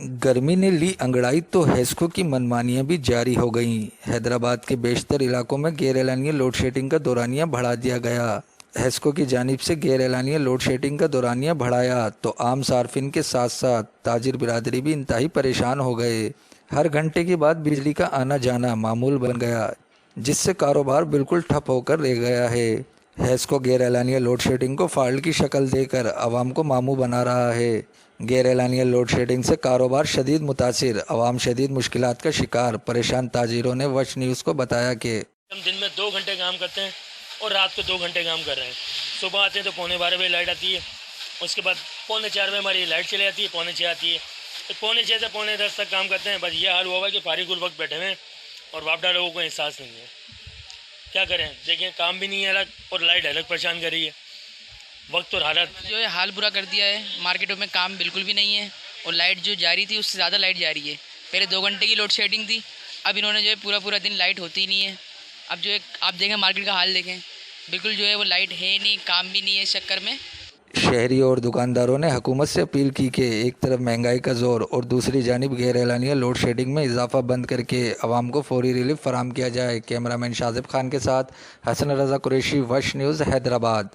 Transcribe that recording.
गर्मी ने ली अंगड़ाई तो हेस्को की मनमानियां भी जारी हो गईं। हैदराबाद के बेशतर इलाकों में गैर एलानिया लोड शेडिंग का दौरानिया बढ़ा दिया गया। हेस्को की जानिब से गैर एलानिया लोड शेडिंग का दौरानिया बढ़ाया तो आम सार्फिन के साथ साथ ताजिर बिरादरी भी इंतहाई परेशान हो गए। हर घंटे के बाद बिजली का आना जाना मामूल बन गया, जिससे कारोबार बिल्कुल ठप होकर रह गया है। हेस्को गैर एलानिया लोड शेडिंग को फाल्ट की शक्ल देकर आवाम को मामू बना रहा है। गैर एलानिया लोड शेडिंग से कारोबार शदीद मुतासिर, अवाम शदीद मुश्किलात का शिकार। परेशान ताजिरों ने वश न्यूज़ को बताया कि हम दिन में 2 घंटे काम करते हैं और रात को 2 घंटे काम कर रहे हैं। सुबह आते हैं तो 3:15 बजे लाइट आती है, उसके बाद 3:45 बजे हमारी लाइट चली जाती है, 5:45 आती है, तो 5:45 से 9:45 तक काम करते हैं। बस ये हाल हुआ है कि फारिग उल वक्त बैठे हुए हैं और बापडा लोगों को एहसास नहीं है। क्या करें, देखिए काम भी नहीं है अलग और लाइट अलग परेशान कर रही है। वक्त और हालत जो है हाल बुरा कर दिया है। मार्केटों में काम बिल्कुल भी नहीं है और लाइट जो जा रही थी उससे ज़्यादा लाइट जा रही है। पहले 2 घंटे की लोड शेडिंग थी, अब इन्होंने जो है पूरा पूरा दिन लाइट होती ही नहीं है। अब जो है आप देखें मार्केट का हाल देखें, बिल्कुल जो है वो लाइट है नहीं, काम भी नहीं है। इस चक्कर में शहरी और दुकानदारों ने हुकूमत से अपील की कि एक तरफ महंगाई का जोर और दूसरी जानिब गैर एलानिया लोड शेडिंग में इजाफा बंद करके अवाम को फौरी रिलीफ फराहम किया जाए। कैमरामैन शाजिब खान के साथ हसन रज़ा कुरैशी, वश न्यूज़, हैदराबाद।